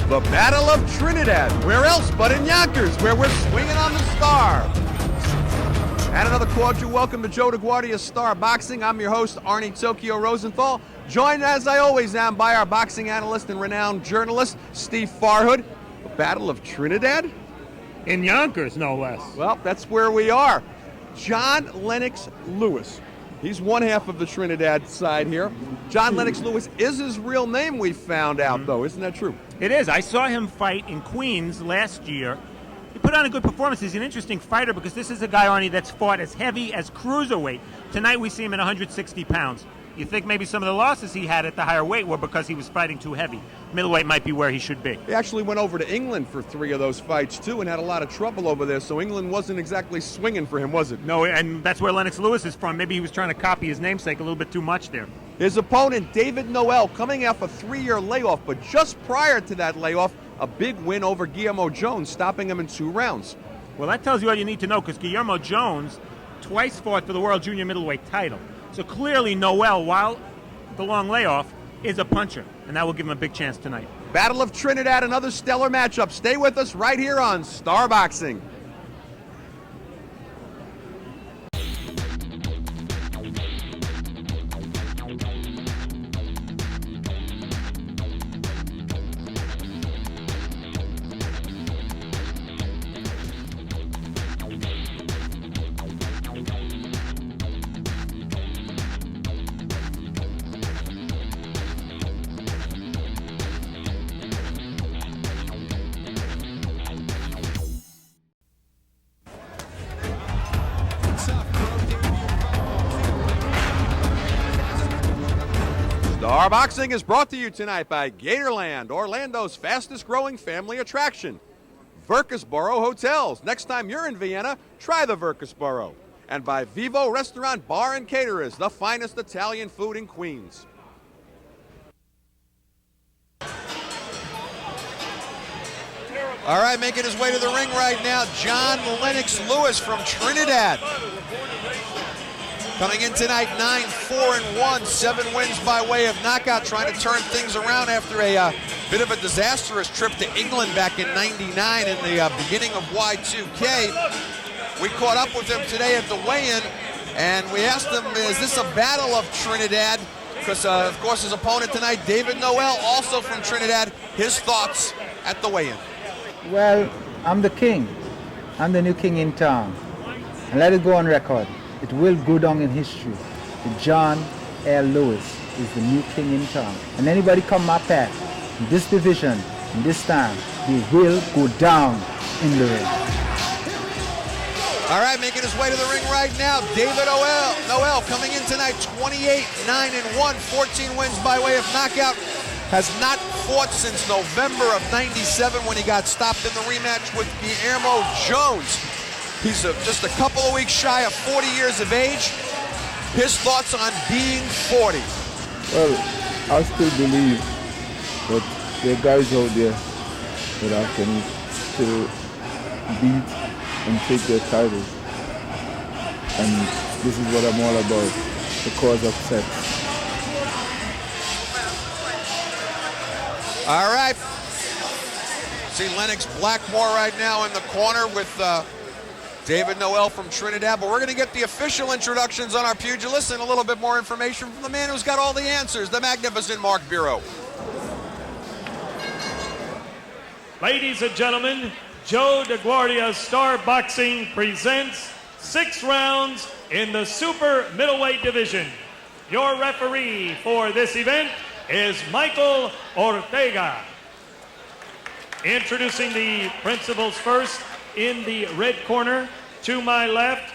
The Battle of Trinidad. Where else but in Yonkers, where we're swinging on the Star. And another cordial welcome to Joe DeGuardia's Star Boxing. I'm your host, Arnie Tokyo Rosenthal, joined as I always am by our boxing analyst and renowned journalist, Steve Farhood. The Battle of Trinidad? In Yonkers, no less. Well, that's where we are. John Lennox Lewis. He's one half of the Trinidad side here. John Lennox Lewis is his real name, we found out, though. Isn't that true? It is. I saw him fight in Queens last year. He put on a good performance. He's an interesting fighter because this is a guy, Arnie, that's fought as heavy as cruiserweight. Tonight we see him at 160 pounds. You think maybe some of the losses he had at the higher weight were because he was fighting too heavy. Middleweight might be where he should be. He actually went over to England for 3 of those fights, too, and had a lot of trouble over there, so England wasn't exactly swinging for him, was it? No, and that's where Lennox Lewis is from. Maybe he was trying to copy his namesake a little bit too much there. His opponent, David Noel, coming off a 3-year layoff, but just prior to that layoff, a big win over Guillermo Jones, stopping him in 2 rounds. Well, that tells you all you need to know, because Guillermo Jones twice fought for the world junior middleweight title. So clearly Noel, while the long layoff, is a puncher, and that will give him a big chance tonight. Battle of Trinidad, another stellar matchup. Stay with us right here on Star Boxing. Star Boxing is brought to you tonight by Gatorland, Orlando's fastest growing family attraction. Virkusboro Hotels. Next time you're in Vienna, try the Virkusboro. And by Vivo Restaurant Bar and Caterers, the finest Italian food in Queens. All right, making his way to the ring right now, John Lennox Lewis from Trinidad. Coming in tonight, 9-4-1, 7 wins by way of knockout, trying to turn things around after a bit of a disastrous trip to England back in '99 in the beginning of Y2K. We caught up with him today at the weigh-in, and we asked him, is this a battle of Trinidad? Because, of course, his opponent tonight, David Noel, also from Trinidad, his thoughts at the weigh-in. Well, I'm the king. I'm the new king in town. And let it go on record. It will go down in history. John L. Lewis is the new king in town. And anybody come my path in this division, in this time, they will go down in the ring. All right, making his way to the ring right now, David Noel coming in tonight, 28-9-1, 14 wins by way of knockout. Has not fought since November of '97 when he got stopped in the rematch with Guillermo Jones. He's just a couple of weeks shy of 40 years of age. His thoughts on being 40. Well, I still believe that there are guys out there that I can still beat and take their titles. And this is what I'm all about, the cause of sex. All right. See Lennox Blackmore right now in the corner with David Noel from Trinidad, but we're going to get the official introductions on our pugilists and a little bit more information from the man who's got all the answers, the magnificent Mark Bureau. Ladies and gentlemen, Joe DeGuardia's Star Boxing presents 6 rounds in the super middleweight division. Your referee for this event is Michael Ortega. Introducing the principals first. In the red corner, to my left,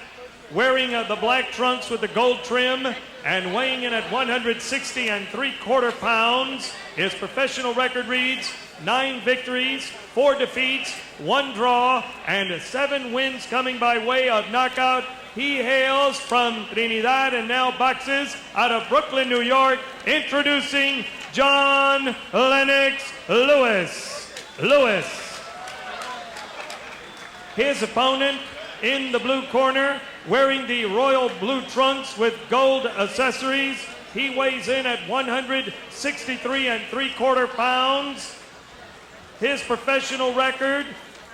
wearing the black trunks with the gold trim and weighing in at 160 3/4 pounds. His professional record reads 9 victories, 4 defeats, 1 draw, and 7 wins coming by way of knockout. He hails from Trinidad and now boxes out of Brooklyn, New York. Introducing John Lennox Lewis. His opponent in the blue corner, wearing the royal blue trunks with gold accessories. He weighs in at 163 3/4 pounds. his professional record,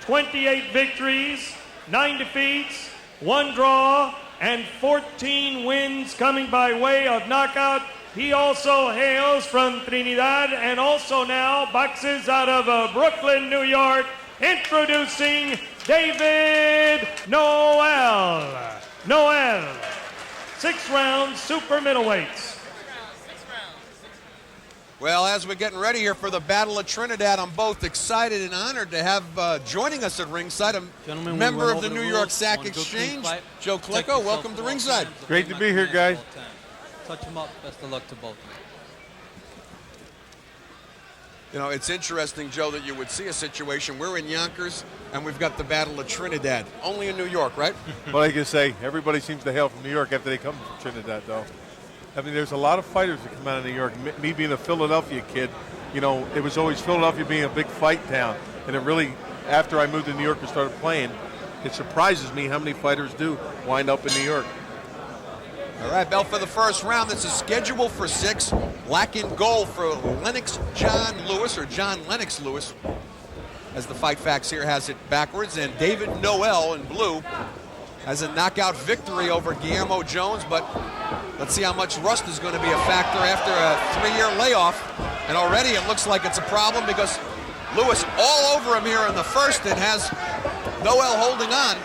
28 victories, 9 defeats, 1 draw, and 14 wins coming by way of knockout. He also hails from Trinidad and also now boxes out of Brooklyn, New York. Introducing David Noel. Noel, 6 rounds, super middleweights. Well, as we're getting ready here for the Battle of Trinidad, I'm both excited and honored to have joining us at ringside a member of the New York Sack Exchange, Joe Klecko. Welcome to ringside. Great to be here, guys. Touch them up. Best of luck to both. You know, it's interesting, Joe, that you would see a situation. We're in Yonkers, and we've got the Battle of Trinidad. Only in New York, right? Well, I can say everybody seems to hail from New York after they come from Trinidad, though. I mean, there's a lot of fighters that come out of New York. Me being a Philadelphia kid, you know, it was always Philadelphia being a big fight town. And it really, after I moved to New York and started playing, it surprises me how many fighters do wind up in New York. All right, bell for the first round. This is scheduled for 6. Black and gold for Lennox John Lewis, or John Lennox Lewis, as the Fight Facts here has it backwards. And David Noel in blue has a knockout victory over Guillermo Jones, but let's see how much rust is going to be a factor after a 3-year layoff. And already it looks like it's a problem because Lewis all over him here in the first and has Noel holding on.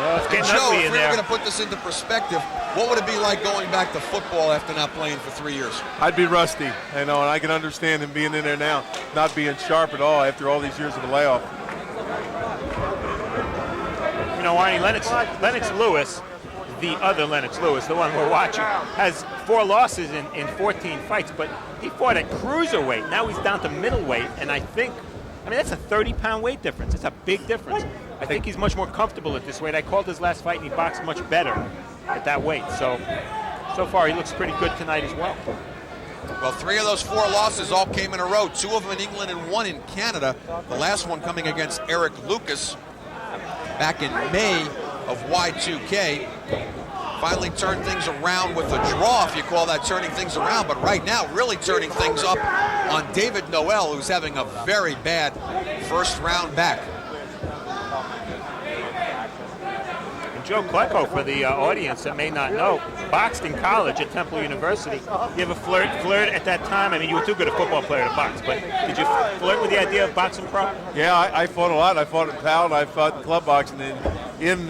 And Joe, if we were going to put this into perspective, what would it be like going back to football after not playing for 3 years? I'd be rusty, you know, and I can understand him being in there now, not being sharp at all after all these years of a layoff. You know, Arnie, Lennox Lewis, the other Lennox Lewis, the one we're watching, has 4 losses in 14 fights, but he fought at cruiserweight. Now he's down to middleweight, and I mean, that's a 30-pound weight difference. It's a big difference. I think he's much more comfortable at this weight. I called his last fight, and he boxed much better at that weight. So far, he looks pretty good tonight as well. Well, 3 of those 4 losses all came in a row. 2 of them in England and 1 in Canada. The last one coming against Eric Lucas back in May of Y2K. Finally turned things around with a draw, if you call that turning things around. But right now, really turning things up on David Noel, who's having a very bad first round back. Joe Klecko, for the audience that may not know, boxed in college at Temple University. You ever flirt at that time? I mean, you were too good a football player to box, but did you flirt with the idea of boxing pro? Yeah, I fought a lot. I fought in PAL, and I fought in club boxing in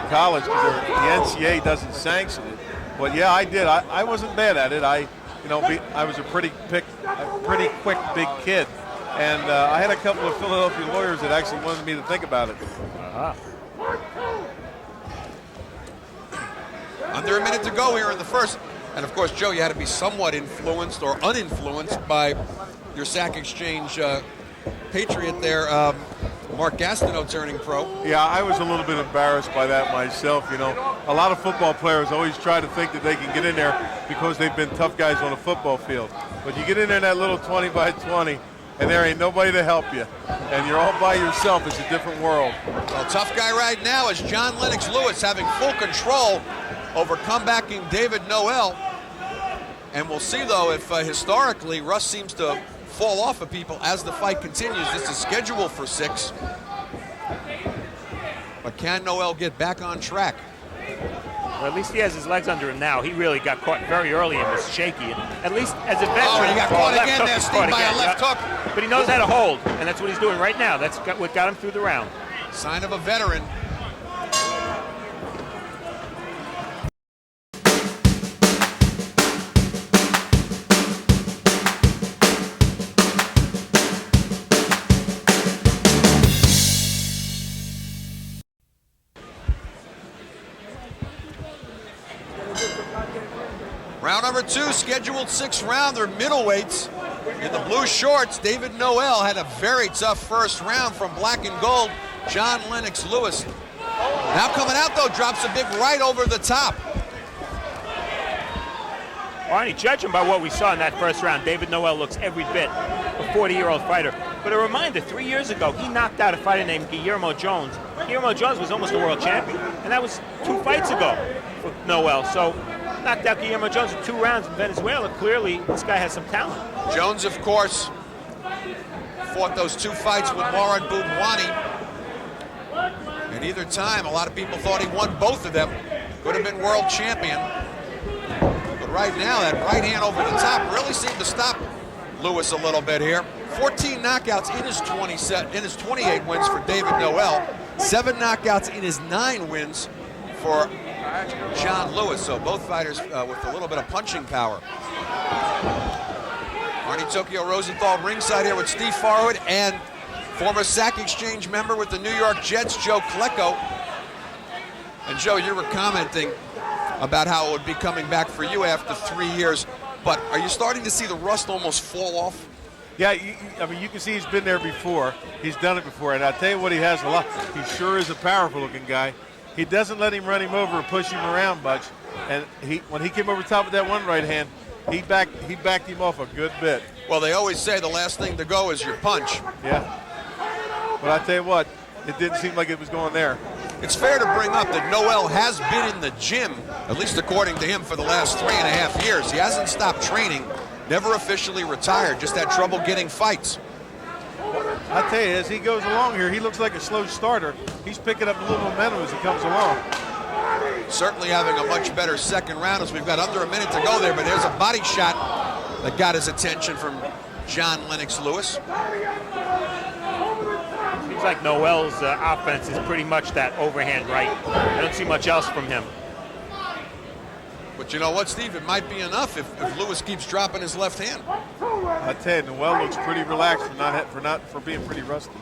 college because the NCAA doesn't sanction it. But yeah, I did. I wasn't bad at it. I was a pretty quick big kid, and I had a couple of Philadelphia lawyers that actually wanted me to think about it. Uh-huh. Under a minute to go here in the first. And of course, Joe, you had to be somewhat influenced or uninfluenced by your Sack Exchange patriot there, Mark Gastineau, turning pro. Yeah, I was a little bit embarrassed by that myself. You know, a lot of football players always try to think that they can get in there because they've been tough guys on a football field. But you get in there in that little 20 by 20, and there ain't nobody to help you. And you're all by yourself. It's a different world. Well, tough guy right now is John Lennox Lewis, having full control over comebacking David Noel. And we'll see, though, if historically Russ seems to fall off of people as the fight continues. This is scheduled for 6. But can Noel get back on track? Well, at least he has his legs under him now. He really got caught very early and was shaky. At least as a veteran. Oh, he got caught again there, Steve, by a left hook. But he knows how to hold, and that's what he's doing right now. That's what got him through the round. Sign of a veteran. Round number 2, scheduled 6th round. They're middleweights. In the blue shorts, David Noel had a very tough first round from black and gold, John Lennox Lewis. Now coming out, though, drops a big right over the top. Arnie, judging by what we saw in that first round, David Noel looks every bit a 40-year-old fighter. But a reminder, 3 years ago, he knocked out a fighter named Guillermo Jones. Guillermo Jones was almost a world champion, and that was 2 fights ago for Noel. So knocked out Guillermo Jones in 2 rounds in Venezuela. Clearly, this guy has some talent. Jones, of course, fought those 2 fights with Mourad Boubouani. And either time, a lot of people thought he won both of them. Could have been world champion. But right now, that right hand over the top really seemed to stop Lewis a little bit here. 14 knockouts in his 28 wins for David Noel. 7 knockouts in his 9 wins for John Lewis. So both fighters with a little bit of punching power. Arnie Tokyo Rosenthal ringside here with Steve Farhood and former Sack Exchange member with the New York Jets, Joe Klecko. And Joe, you were commenting about how it would be coming back for you after 3 years. But are you starting to see the rust almost fall off? Yeah, I mean, you can see he's been there before. He's done it before. And I'll tell you what, he has a lot. He sure is a powerful-looking guy. He doesn't let him run him over or push him around much. And when he came over top with that one right hand, he backed him off a good bit. Well, they always say the last thing to go is your punch. Yeah. But I tell you what, it didn't seem like it was going there. It's fair to bring up that Noel has been in the gym, at least according to him, for the last 3.5 years. He hasn't stopped training, never officially retired, just had trouble getting fights. I tell you, as he goes along here, he looks like a slow starter. He's picking up a little momentum as he comes along. Certainly having a much better second round as we've got under a minute to go there, but there's a body shot that got his attention from John Lennox Lewis. Seems like Noel's offense is pretty much that overhand right. I don't see much else from him. But you know what, Steve? It might be enough if Lewis keeps dropping his left hand. I tell you, Noel looks pretty relaxed for being pretty rusty.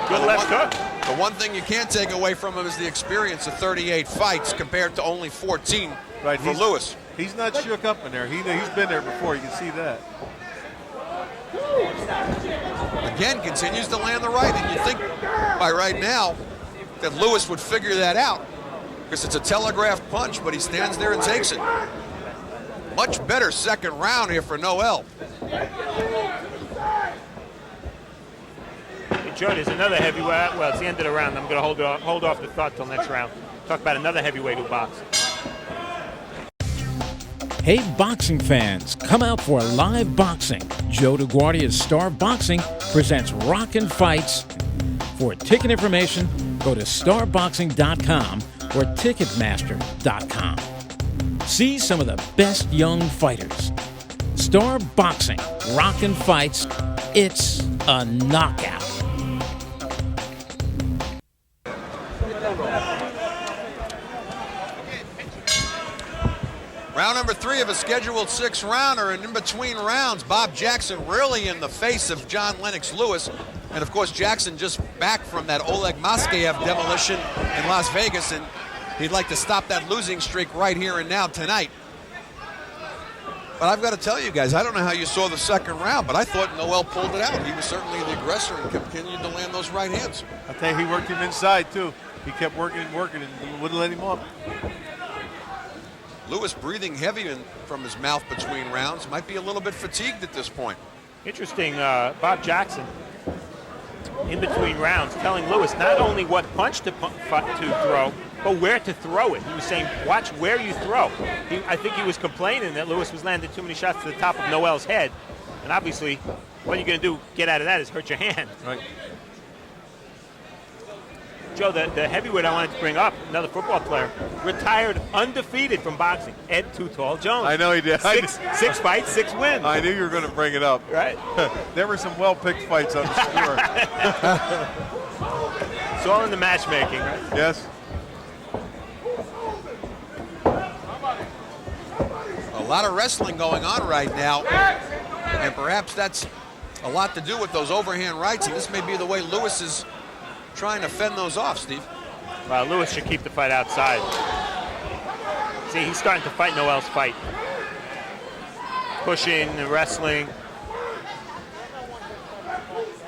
Good left hook. The one thing you can't take away from him is the experience of 38 fights compared to only 14 for Lewis. He's not shook up in there. He's been there before. You can see that. Again, continues to land the right, and you think by right now that Lewis would figure that out because it's a telegraphed punch, but he stands there and takes it. Much better second round here for Noel. Hey, Joe, there's another heavyweight. Well, it's the end of the round. I'm going to hold off the thought till next round. Talk about another heavyweight who boxes. Hey, boxing fans, come out for live boxing. Joe DeGuardia's Star Boxing presents Rockin' Fights. For ticket information, go to starboxing.com or ticketmaster.com. See some of the best young fighters. Star Boxing, Rockin' Fights, it's a knockout. Round number 3 of a scheduled 6-rounder, and in between rounds, Bob Jackson really in the face of John Lennox Lewis. And of course, Jackson just back from that Oleg Moskayev demolition in Las Vegas, and he'd like to stop that losing streak right here and now tonight. But I've got to tell you guys, I don't know how you saw the second round, but I thought Noel pulled it out. He was certainly the aggressor and continued to land those right hands. I tell you, he worked him inside too. He kept working and wouldn't let him up. Lewis breathing heavy from his mouth between rounds. Might be a little bit fatigued at this point. Interesting, Bob Jackson, in between rounds, telling Lewis not only what punch to throw, but where to throw it. He was saying, watch where you throw. I think he was complaining that Lewis was landing too many shots to the top of Noel's head. And obviously, what you're going to do, get out of that, is hurt your hand. Right. Joe, the heavyweight I wanted to bring up, another football player, retired undefeated from boxing, Ed Too Tall Jones. I know he did. Six fights, 6 wins. I knew you were going to bring it up. Right. There were some well-picked fights, I'm sure. It's all in the matchmaking, right? Yes. A lot of wrestling going on right now, and perhaps that's a lot to do with those overhand rights, and this may be the way Lewis is trying to fend those off, Steve. Well, Lewis should keep the fight outside. See, he's starting to fight Noel's fight. Pushing and wrestling.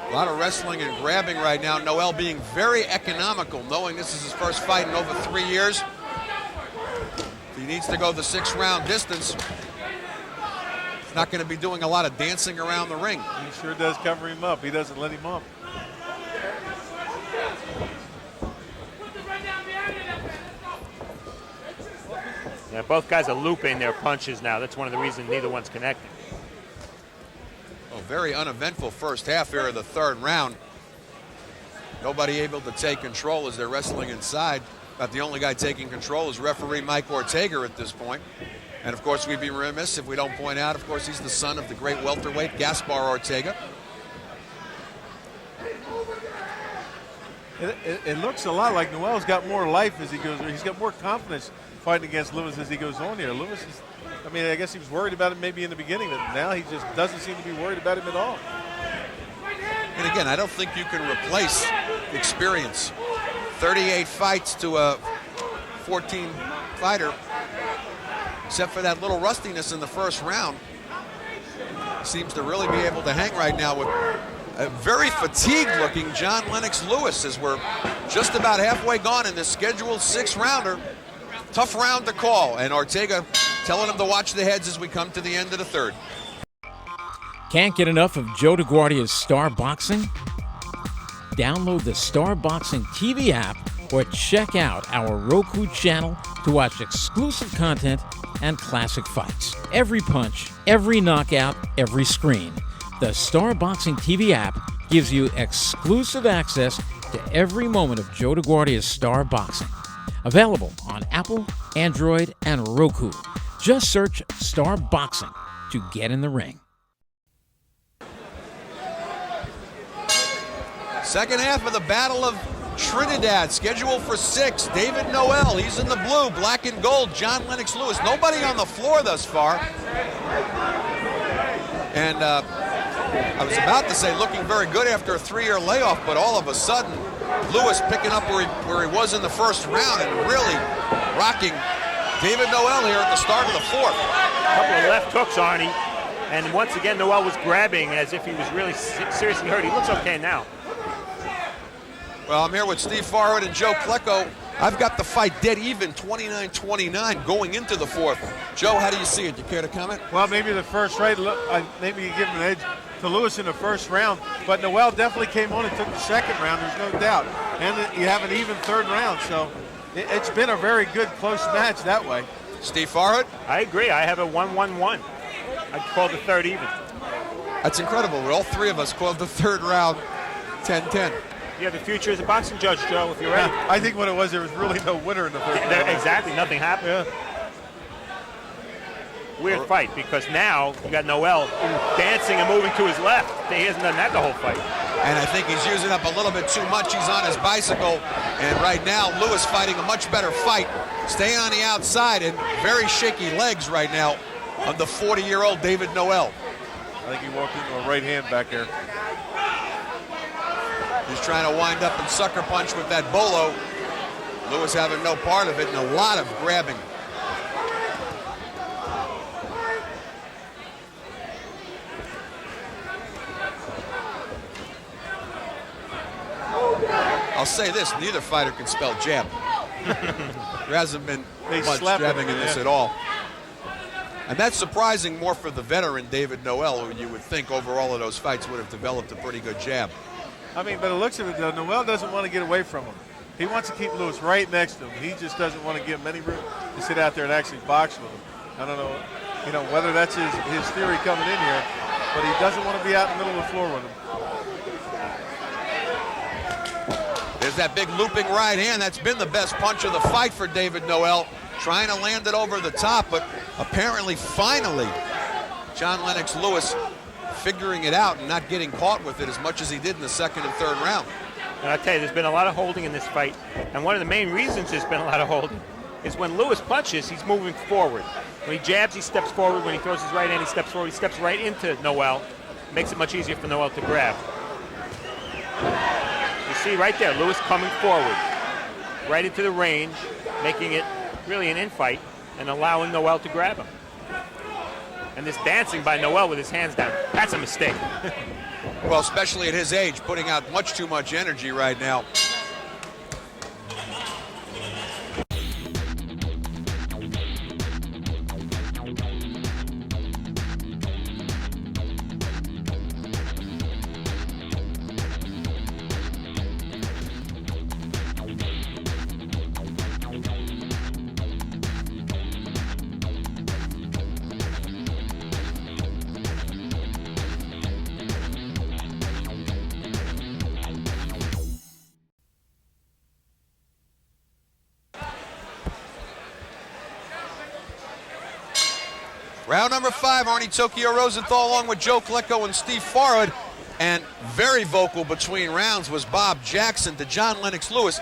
A lot of wrestling and grabbing right now. Noel being very economical, knowing this is his first fight in over 3 years. If he needs to go the 6-round distance, he's not going to be doing a lot of dancing around the ring. He sure does cover him up. He doesn't let him up. Yeah, both guys are looping their punches now. That's one of the reasons neither one's connecting. very uneventful first half here of the third round. Nobody able to take control as they're wrestling inside. About the only guy taking control is referee Mike Ortega at this point. And of course, we'd be remiss if we don't point out, of course, he's the son of the great welterweight Gaspar Ortega. It looks a lot like Noel's got more life as he goes. He's got more confidence fighting against Lewis as he goes on here. Lewis is, I mean, I guess he was worried about it maybe in the beginning, but now he just doesn't seem to be worried about him at all. And again, I don't think you can replace experience. 38 fights to a 14 fighter, except for that little rustiness in the first round. Seems to really be able to hang right now with a very fatigued-looking John Lennox Lewis as we're just about halfway gone in this scheduled 6-rounder. Tough round to call, and Ortega telling him to watch the heads as we come to the end of the third. Can't get enough of Joe DeGuardia's Star Boxing? Download the Star Boxing TV app or check out our Roku channel to watch exclusive content and classic fights. Every punch, every knockout, every screen. The Star Boxing TV app gives you exclusive access to every moment of Joe DeGuardia's Star Boxing. Available on Apple, Android, and Roku. Just search Star Boxing to get in the ring. Second half of the Battle of Trinidad, scheduled for 6. David Noel, he's in the blue, black and gold. John Lennox Lewis, nobody on the floor thus far. And I was about to say looking very good after a 3-year layoff, but all of a sudden, Lewis picking up where he was in the first round and really rocking David Noel here at the start of the fourth. A couple of left hooks, Arnie. And once again, Noel was grabbing as if he was really seriously hurt. He looks okay now. Well, I'm here with Steve Farhood and Joe Klecko. I've got the fight dead even, 29-29, going into the fourth. Joe, how do you see it? You care to comment? Well, maybe the first right, maybe you give him an edge to Lewis in the first round, but Noel definitely came on and took the second round, there's no doubt. And you have an even third round, so it's been a very good close match that way. Steve Farhood? I agree. I have a 1-1-1. I'd call the third even. That's incredible. All three of us called the third round 10-10. You have the future as a boxing judge, Joe, if you're ready. Yeah, I think what it was, there was really no winner in the third round. Exactly. Nothing happened. Yeah. Weird fight, because now you got Noel dancing and moving to his left. He hasn't done that the whole fight. And I think he's using up a little bit too much. He's on his bicycle. And right now, Lewis fighting a much better fight, staying on the outside, and very shaky legs right now of the 40-year-old David Noel. I think he walked into a right hand back there. He's trying to wind up and sucker punch with that bolo. Lewis having no part of it and a lot of grabbing. I'll say this, neither fighter can spell jab. There hasn't been much jabbing in this at all. And that's surprising more for the veteran David Noel, who you would think over all of those fights would have developed a pretty good jab. I mean, but it looks at it, though, Noel doesn't want to get away from him. He wants to keep Lewis right next to him. He just doesn't want to give him any room to sit out there and actually box with him. I don't know, whether that's his theory coming in here, but he doesn't want to be out in the middle of the floor with him. There's that big looping right hand. That's been the best punch of the fight for David Noel. Trying to land it over the top, but apparently, finally, John Lennox Lewis figuring it out and not getting caught with it as much as he did in the second and third round. And I'll tell you, there's been a lot of holding in this fight. And one of the main reasons there's been a lot of holding is when Lewis punches, he's moving forward. When he jabs, he steps forward. When he throws his right hand, he steps forward. He steps right into Noel. Makes it much easier for Noel to grab. You see right there, Lewis coming forward, right into the range, making it really an infight and allowing Noel to grab him. And this dancing by Noel with his hands down, that's a mistake. Well, especially at his age, putting out much too much energy right now. Round number 5, Arnie Tokyo Rosenthal along with Joe Klecko and Steve Farhood. And very vocal between rounds was Bob Jackson to John Lennox Lewis,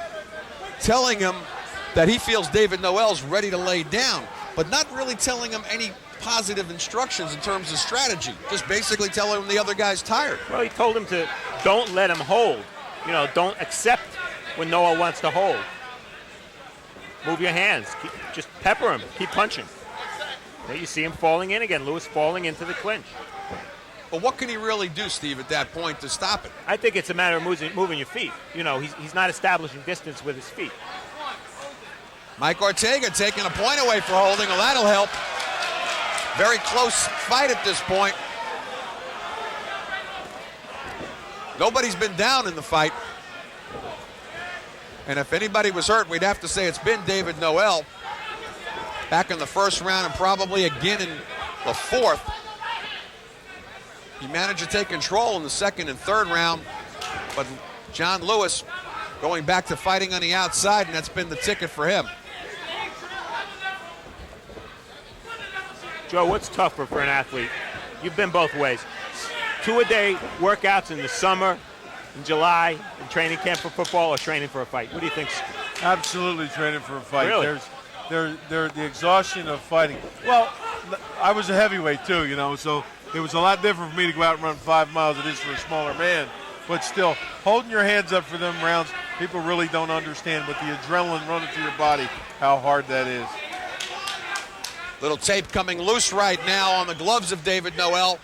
telling him that he feels David Noel's ready to lay down, but not really telling him any positive instructions in terms of strategy. Just basically telling him the other guy's tired. Well, he told him to don't let him hold. You know, don't accept when Noel wants to hold. Move your hands. Just pepper him. Keep punching. There you see him falling in again. Lewis falling into the clinch. But what can he really do, Steve, at that point to stop it? I think it's a matter of moving your feet. You know, he's not establishing distance with his feet. Mike Ortega taking a point away for holding. Well, that'll help. Very close fight at this point. Nobody's been down in the fight. And if anybody was hurt, we'd have to say it's been David Noel. Back in the first round and probably again in the fourth. He managed to take control in the second and third round, but John Lewis going back to fighting on the outside, and that's been the ticket for him. Joe, what's tougher for an athlete? You've been both ways. 2-a-day workouts in the summer, in July, in training camp for football, or training for a fight? What do you think? Absolutely training for a fight. Really? There's the exhaustion of fighting. Well, I was a heavyweight too, you know, so it was a lot different for me to go out and run 5 miles than it is for a smaller man. But still, holding your hands up for them rounds, people really don't understand, but the adrenaline running through your body, how hard that is. Little tape coming loose right now on the gloves of David Noel.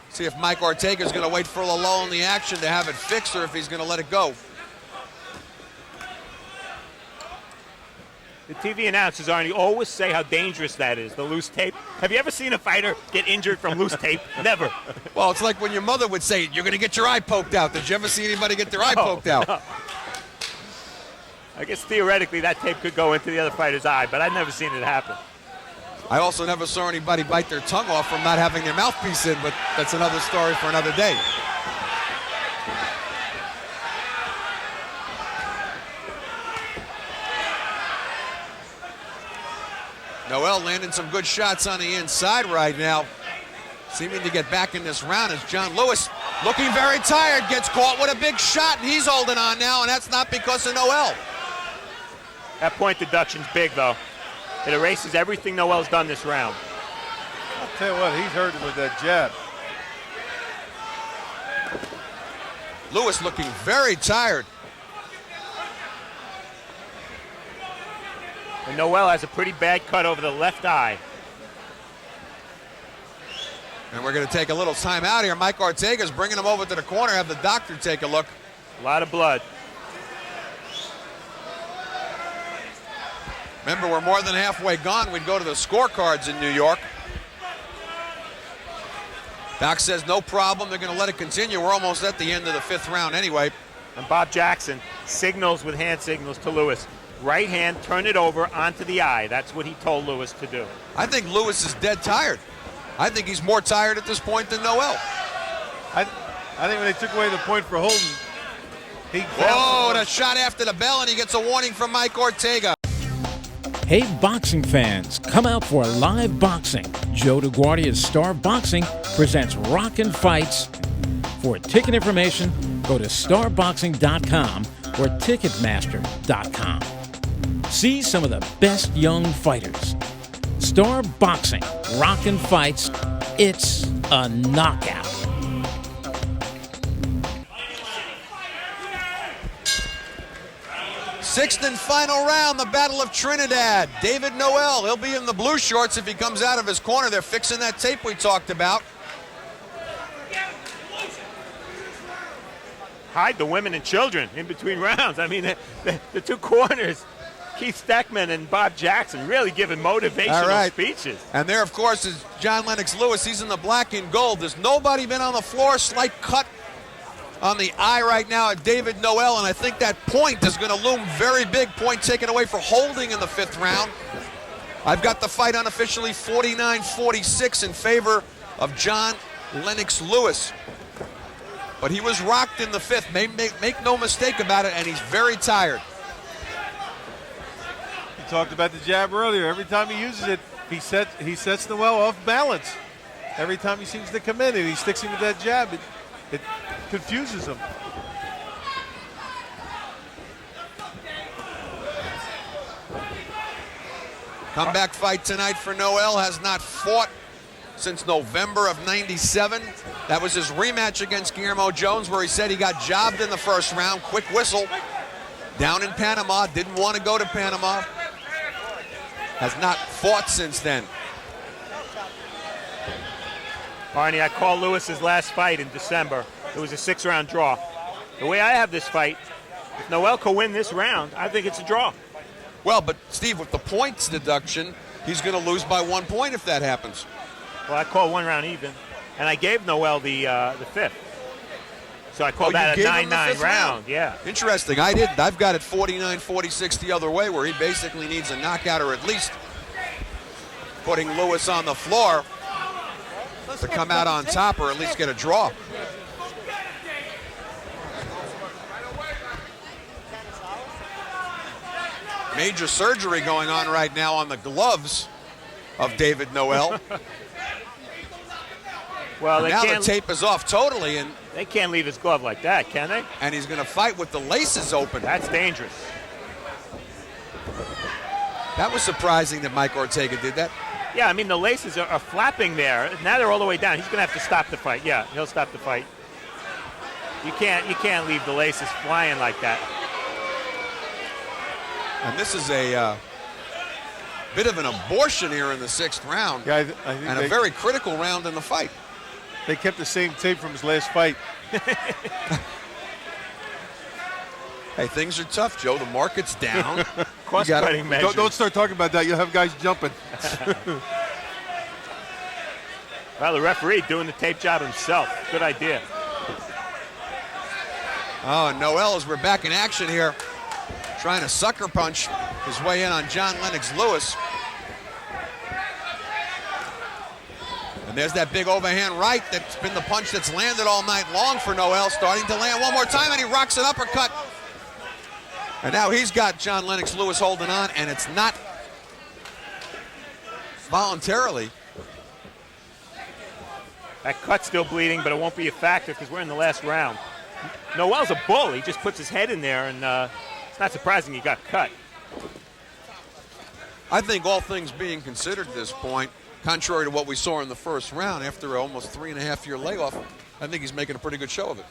See if Mike Ortega is going to wait for a lull in the action to have it fixed, or if he's going to let it go. The TV announcers, Arnie, always say how dangerous that is, the loose tape. Have you ever seen a fighter get injured from loose tape? Never. Well, it's like when your mother would say, you're going to get your eye poked out. Did you ever see anybody get their eye poked out? No. I guess theoretically that tape could go into the other fighter's eye, but I've never seen it happen. I also never saw anybody bite their tongue off from not having their mouthpiece in, but that's another story for another day. Noel landing some good shots on the inside right now. Seeming to get back in this round as John Lewis, looking very tired, gets caught with a big shot, and he's holding on now, and that's not because of Noel. That point deduction's big, though. It erases everything Noel's done this round. I'll tell you what, he's hurting with that jab. Lewis looking very tired. And Noel has a pretty bad cut over the left eye. And we're going to take a little time out here. Mike Ortega's bringing him over to the corner. Have the doctor take a look. A lot of blood. Remember, we're more than halfway gone. We'd go to the scorecards in New York. Doc says no problem. They're going to let it continue. We're almost at the end of the fifth round anyway. And Bob Jackson signals with hand signals to Lewis. Right hand, turn it over onto the eye. That's what he told Lewis to do. I think Lewis is dead tired. I think he's more tired at this point than Noel. I think when they took away the point for holding, he Whoa, and a shot after the bell, and he gets a warning from Mike Ortega. Hey, boxing fans, come out for live boxing. Joe DeGuardia's Star Boxing presents Rockin' Fights. For ticket information, go to starboxing.com or ticketmaster.com. See some of the best young fighters. Star Boxing, Rockin' Fights, it's a knockout. Sixth and final round, the Battle of Trinidad. David Noel, he'll be in the blue shorts if he comes out of his corner. They're fixing that tape we talked about. Hide the women and children in between rounds. I mean, the two corners, Keith Steckman and Bob Jackson, really giving motivational speeches. And there, of course, is John Lennox Lewis. He's in the black and gold. There's nobody been on the floor. Slight cut on the eye right now at David Noel, and I think that point is going to loom very big. Point taken away for holding in the fifth round. I've got the fight unofficially 49-46 in favor of John Lennox Lewis. But he was rocked in the fifth. Make no mistake about it, and he's very tired. He talked about the jab earlier. Every time he uses it, he sets Noel off balance. Every time he seems to come in and he sticks him with that jab, it confuses him. Comeback fight tonight for Noel. Has not fought since November of '97. That was his rematch against Guillermo Jones, where he said he got jobbed in the first round. Quick whistle. Down in Panama. Didn't want to go to Panama. Has not fought since then. Arnie, I called Lewis's last fight in December. It was a 6-round draw. The way I have this fight, if Noel can win this round, I think it's a draw. Well, but Steve, with the points deduction, he's going to lose by 1 point if that happens. Well, I called 1 round even, and I gave Noel the fifth. So I called that a 9-9 round. Yeah. Interesting. I didn't. I've got it 49-46 the other way, where he basically needs a knockout or at least putting Lewis on the floor to come out on top or at least get a draw. Major surgery going on right now on the gloves of David Noel. Well, now the tape is off totally, and they can't leave his glove like that, can they? And he's going to fight with the laces open. That's dangerous. That was surprising that Mike Ortega did that. Yeah, I mean, the laces are flapping there. Now they're all the way down. He's going to have to stop the fight. Yeah, he'll stop the fight. You can't leave the laces flying like that. And this is a bit of an abortion here in the 6th round. Yeah, I think and a very critical round in the fight. They kept the same tape from his last fight. Hey, things are tough, Joe. The market's down. Cost-cutting measures. Don't start talking about that. You'll have guys jumping. Well, the referee doing the tape job himself. Good idea. Oh, and Noel, as we're back in action here, trying to sucker punch his way in on John Lennox Lewis. And there's that big overhand right that's been the punch that's landed all night long for Noel. Starting to land one more time, and he rocks an uppercut. And now he's got John Lennox Lewis holding on, and it's not voluntarily. That cut's still bleeding, but it won't be a factor because we're in the last round. Noel's a bull. He just puts his head in there, and it's not surprising he got cut. I think all things being considered at this point, contrary to what we saw in the first round, after an almost 3.5-year layoff, I think he's making a pretty good show of it.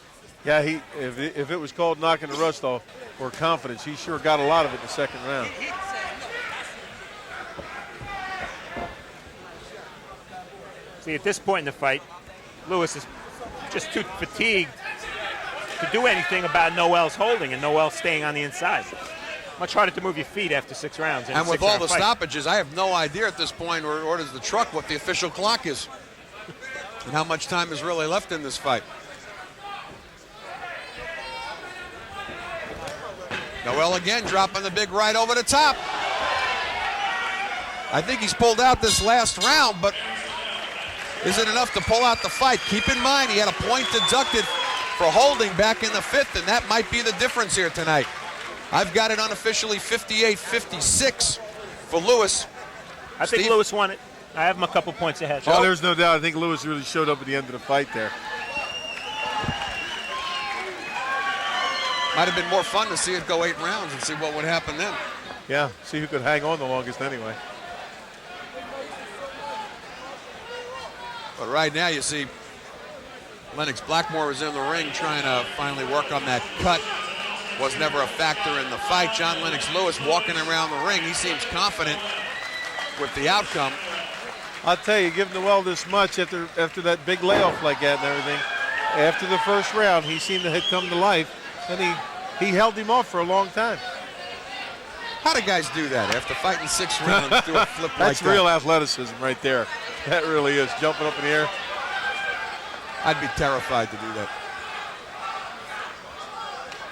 Yeah, if it was called knocking the rust off or confidence, he sure got a lot of it in the 2nd round. See, at this point in the fight, Lewis is just too fatigued to do anything about Noel's holding and Noel staying on the inside. Much harder to move your feet after 6 rounds. And with all the stoppages, I have no idea at this point, or orders the truck, what the official clock is and how much time is really left in this fight. Noel again dropping the big right over the top. I think he's pulled out this last round, but is it enough to pull out the fight? Keep in mind he had a point deducted for holding back in the 5th, and that might be the difference here tonight. I've got it unofficially 58-56 for Lewis. I think Lewis won it. I have him a couple points ahead. Oh, there's no doubt. I think Lewis really showed up at the end of the fight there. Might have been more fun to see it go 8 rounds and see what would happen then. Yeah, see who could hang on the longest anyway. But right now you see Lennox Blackmore was in the ring trying to finally work on that cut. Was never a factor in the fight. John Lennox Lewis walking around the ring. He seems confident with the outcome. I'll tell you, give Noel this much after that big layoff like that and everything. After the first round, he seemed to have come to life, and he held him off for a long time. How do guys do that after fighting 6 rounds, do a flip like that? That's real athleticism right there. That really is, jumping up in the air. I'd be terrified to do that.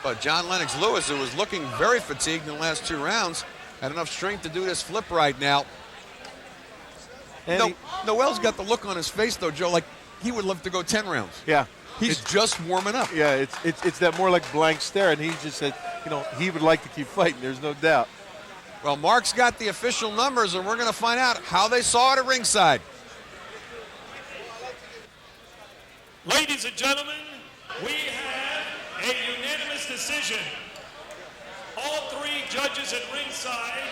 But John Lennox Lewis, who was looking very fatigued in the last 2 rounds, had enough strength to do this flip right now. Noel's got the look on his face, though, Joe, like he would love to go 10 rounds. Yeah. He's just warming up. Yeah, it's that more like blank stare, and he just said, he would like to keep fighting, there's no doubt. Well, Mark's got the official numbers, and we're going to find out how they saw it at ringside. Ladies and gentlemen, we have a unanimous decision. All three judges at ringside,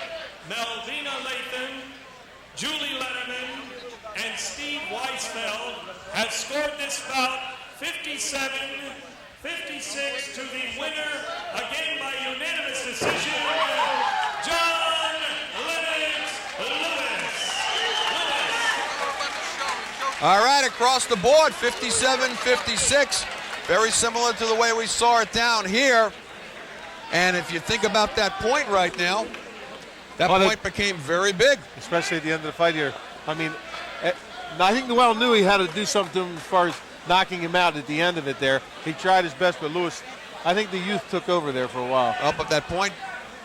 Melvina Lathan, Julie Letterman, and Steve Weisfeld, have scored this bout 57-56 to the winner, again by unanimous decision, John Lennox Lewis. All right, across the board, 57-56. Very similar to the way we saw it down here. And if you think about that point right now, that point became very big. Especially at the end of the fight here. I mean, I think Noel knew he had to do something to him as far as knocking him out at the end of it there. He tried his best, but Lewis, I think the youth took over there for a while. Up at that point,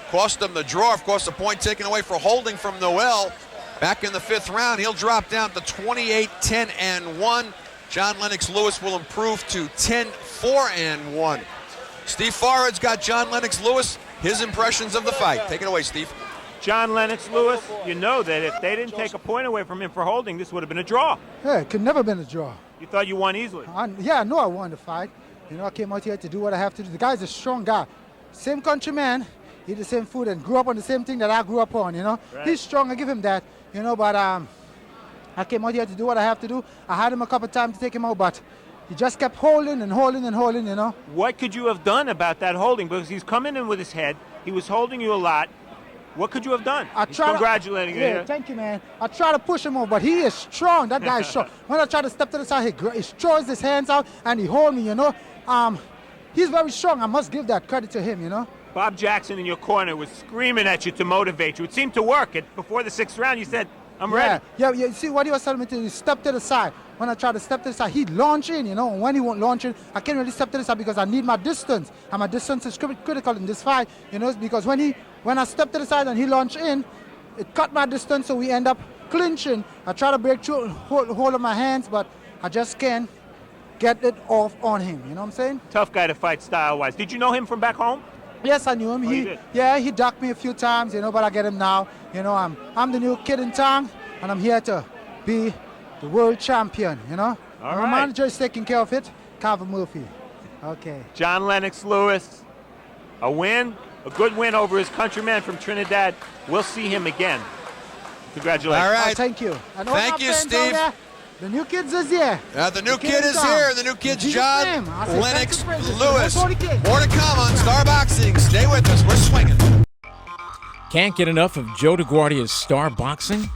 cost them the draw. Of course, the point taken away for holding from Noel. Back in the 5th round, he'll drop down to 28-10-1. John Lennox Lewis will improve to 10-4-1. Steve Farhood's got John Lennox Lewis, his impressions of the fight. Take it away, Steve. John Lennox Lewis, you know that if they didn't take a point away from him for holding, this would have been a draw. Yeah, it could never have been a draw. You thought you won easily? Yeah, I know I won the fight. You know, I came out here to do what I have to do. The guy's a strong guy. Same countryman, eat the same food and grew up on the same thing that I grew up on, you know. Right. He's strong, I give him that, you know, but I came out here to do what I have to do. I had him a couple times to take him out, but he just kept holding and holding and holding, you know. What could you have done about that holding? Because he's coming in with his head. He was holding you a lot. What could you have done? He's congratulating you. Yeah, thank you, man. I try to push him over, but he is strong. That guy is strong. When I try to step to the side, he throws his hands out and he holds me, you know. He's very strong. I must give that credit to him, you know. Bob Jackson in your corner was screaming at you to motivate you. It seemed to work. Before the 6th round, you said, I'm ready. Yeah. See, what he was telling me to do is step to the side. When I try to step to the side, he'd launch in, you know. And when he won't launch in, I can't really step to the side because I need my distance. And my distance is critical in this fight, you know, because when I step to the side and he launch in, it cut my distance, so we end up clinching. I try to break through, hold of my hands, but I just can't get it off on him, you know what I'm saying? Tough guy to fight style-wise. Did you know him from back home? Yes, I knew him. You did? He ducked me a few times, you know, but I get him now. You know, I'm the new kid in town, and I'm here to be the world champion, you know. All My right. manager is taking care of it, Calvin Murphy. Okay. John Lennox Lewis, a win, a good win over his countryman from Trinidad. We'll see him again. Congratulations. All right. Oh, thank you. And all Thank my you, friends out Steve. there, the new kids is here. The new kid kid in is town. here. The new kid's In Jesus' John name, I say Lennox thanks and praises. Lewis. More More to come on Star Boxing. Stay with us. We're swinging. Can't get enough of Joe DeGuardia's Star Boxing?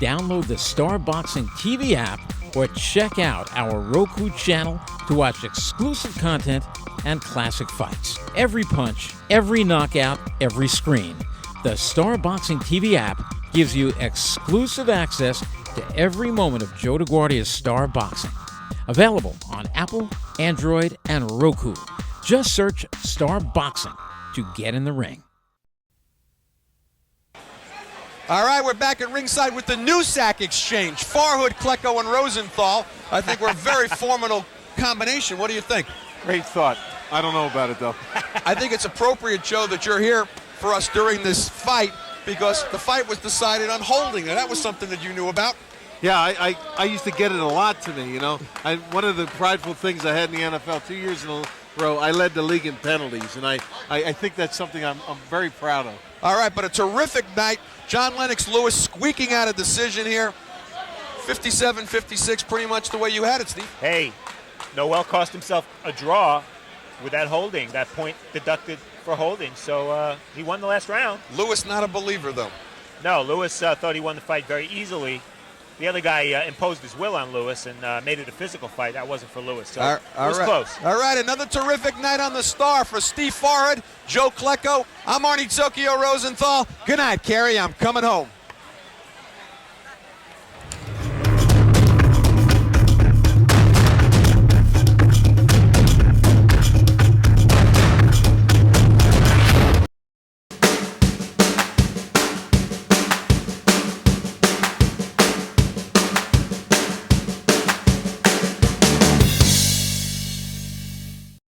Download the Star Boxing TV app or check out our Roku channel to watch exclusive content and classic fights. Every punch, every knockout, every screen. The Star Boxing TV app gives you exclusive access to every moment of Joe DeGuardia's Star Boxing. Available on Apple, Android, and Roku. Just search Star Boxing to get in the ring. All right, we're back at ringside with the new sack exchange. Farhood, Klecko, and Rosenthal. I think we're a very formidable combination. What do you think? Great thought. I don't know about it, though. I think it's appropriate, Joe, that you're here for us during this fight because the fight was decided on holding. And that was something that you knew about. Yeah, I used to get it a lot to me, you know. One of the prideful things I had in the NFL 2 years in a row, I led the league in penalties, and I think that's something I'm very proud of. All right, but a terrific night. John Lennox Lewis squeaking out a decision here. 57-56, pretty much the way you had it, Steve. Hey, Noel cost himself a draw with that holding, that point deducted for holding. So he won the last round. Lewis not a believer, though. No, Lewis thought he won the fight very easily. The other guy imposed his will on Lewis and made it a physical fight. That wasn't for Lewis, so it was close. All right, another terrific night on the Star for Steve Farhood, Joe Klecko. I'm Arnie Rosenthal. Good night, Kerry. I'm coming home.